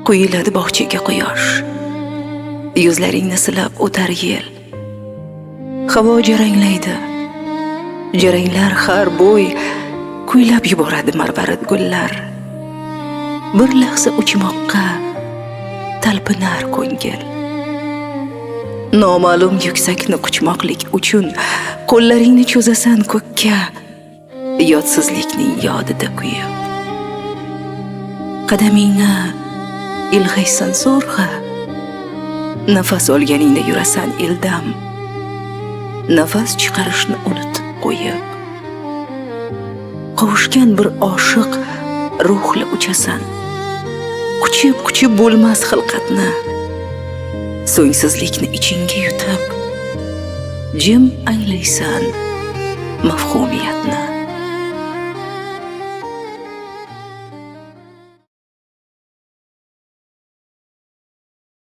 Quyiladi bog'chaga quyosh, yuzlaringni silab o'tar yel. Havo jaranglaydi, jaranglar har bo'y, kuylab yuboradi marvarid gullar. Bir lahza uchmoqqa talpinar ko'ngil. Noma'lum yuksakni quchmoqlik uchun qo'llaringni cho'zasan ko'kka, yodsizlikning yodida kuyib. Qadamingni ilg'aysan zo'rg'a, nafas olganingda yurasan ildam, nafas chiqarishni unutib qo'yib. Qovushgan bir oshiq ruhla uchasan, quchib bo'lmas xilqatni, so'ngsizlikni ichingga yutib, jim anglaysan mafhumiyatni.